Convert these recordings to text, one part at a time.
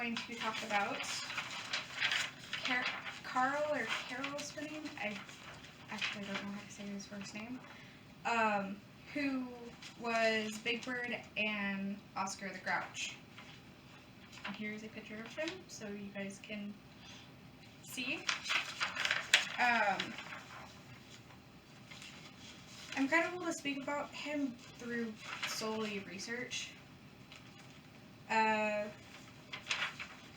going to talk about Carol Spinning. I actually don't know how to say his first name. Who was Big Bird and Oscar the Grouch. And here's a picture of him so you guys can see. I'm kind of able to speak about him through solely research.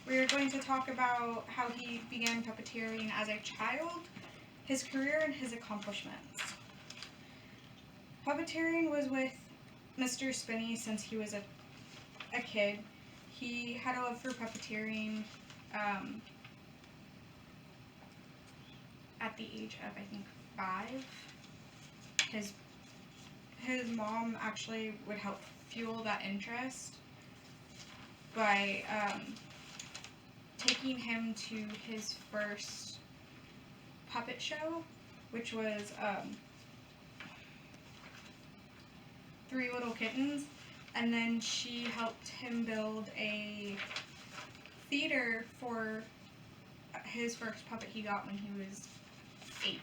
We're going to talk about how he began puppeteering as a child, his career, and his accomplishments. Puppeteering was with Mr. Spinney since he was a kid. He had a love for puppeteering at the age of, I think, 5. His mom actually would help fuel that interest by taking him to his first puppet show, which was Three Little Kittens, and then she helped him build a theater for his first puppet he got when he was 8.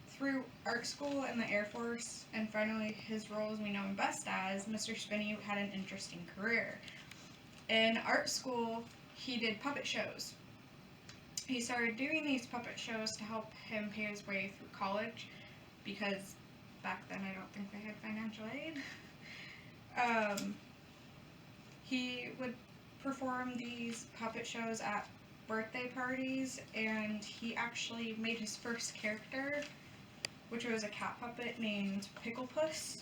Through art school and the Air Force, and finally his roles we know him best as, Mr. Spinney had an interesting career. In art school, he did puppet shows. He started doing these puppet shows to help him pay his way through college, because back then I don't think they had financial aid. He would perform these puppet shows at birthday parties, and he actually made his first character, which was a cat puppet named Pickle Puss.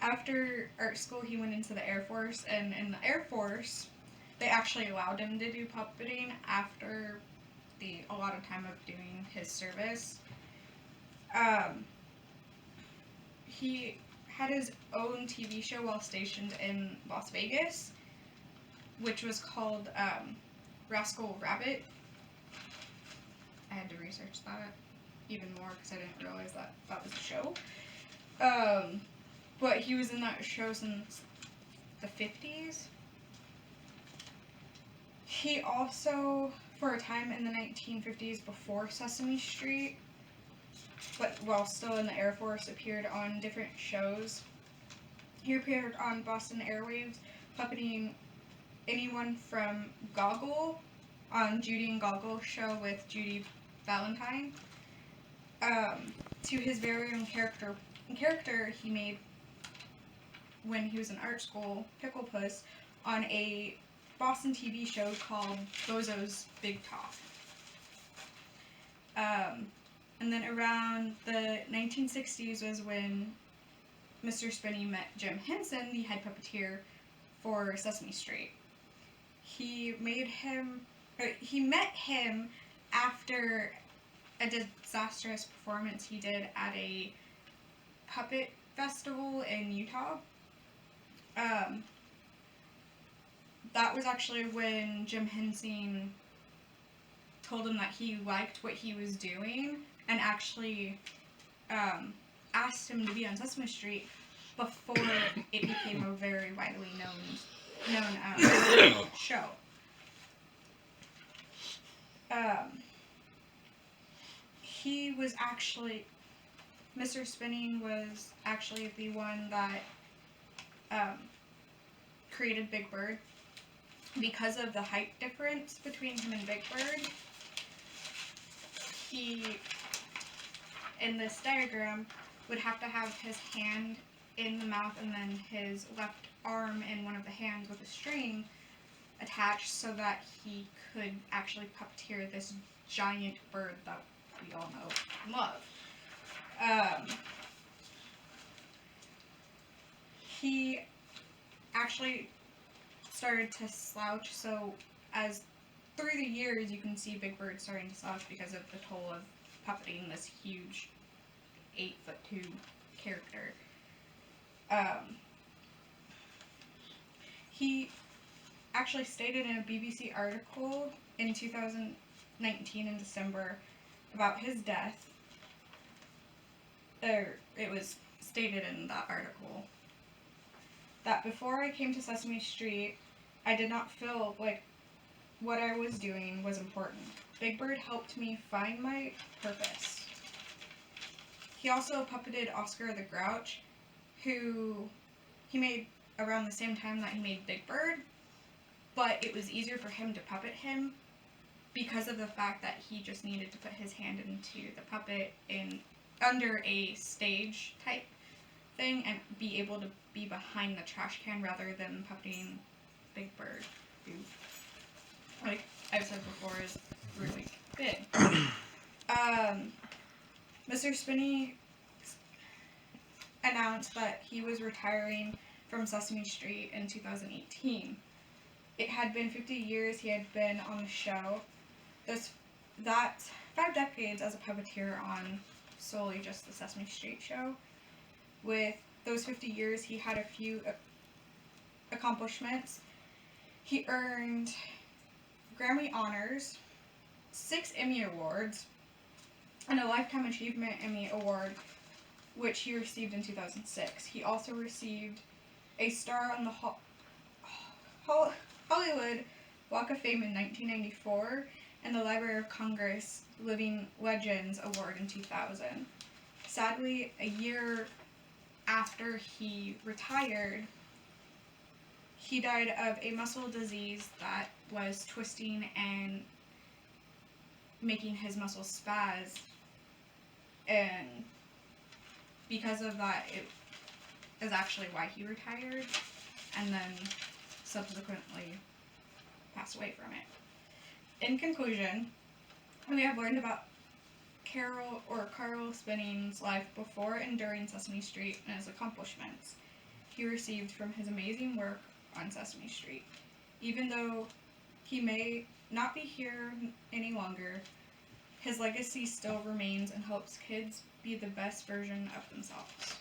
After art school, he went into the Air Force, and in the Air Force, they actually allowed him to do puppeting after the allotted time of doing his service. He had his own TV show while stationed in Las Vegas, which was called Rascal Rabbit. I had to research that even more because I didn't realize that that was a show. But he was in that show since the 50s. He also, for a time in the 1950s before Sesame Street, but while still in the Air Force, appeared on different shows. He appeared on Boston Airwaves, puppeting anyone from Goggle on Judy and Goggle's show with Judy Valentine, to his very own character he made when he was in art school, Pickle Puss, on a Boston TV show called Bozo's Big Top. And then around the 1960s was when Mr. Spinney met Jim Henson, the head puppeteer for Sesame Street. He met him after a disastrous performance he did at a puppet festival in Utah. That was actually when Jim Henson told him that he liked what he was doing and actually asked him to be on Sesame Street before it became a very widely known show. He was actually, Mr. Spinning was actually the one that created Big Bird. Because of the height difference between him and Big Bird, he, in this diagram, would have to have his hand in the mouth and then his left arm in one of the hands with a string attached so that he could actually puppeteer this giant bird that we all know and love. He actually started to slouch, so as through the years you can see Big Bird starting to slouch because of the toll of puppeting this huge 8'2" character. He actually stated in a BBC article in 2019 in December about his death, or it was stated in that article that before I came to Sesame Street, I did not feel like what I was doing was important. Big Bird helped me find my purpose. He also puppeted Oscar the Grouch, who he made around the same time that he made Big Bird, but it was easier for him to puppet him because of the fact that he just needed to put his hand into the puppet in under a stage type thing and be able to be behind the trash can rather than puppeting Big Bird, who, like I've said before, is really big. Mr. Spinney announced that he was retiring from Sesame Street in 2018. It had been 50 years he had been on the show. That's 5 decades as a puppeteer on solely just the Sesame Street show. With those 50 years, he had a few accomplishments. He earned Grammy honors, 6 Emmy Awards, and a Lifetime Achievement Emmy Award, which he received in 2006. He also received a star on the Hollywood Walk of Fame in 1994 and the Library of Congress Living Legends Award in 2000. Sadly, a year after he retired, he died of a muscle disease that was twisting and making his muscles spaz, and because of that, it is actually why he retired, and then subsequently passed away from it. In conclusion, we have learned about Carl Spinning's life before and during Sesame Street and his accomplishments he received from his amazing work on Sesame Street. Even though he may not be here any longer, his legacy still remains and helps kids be the best version of themselves.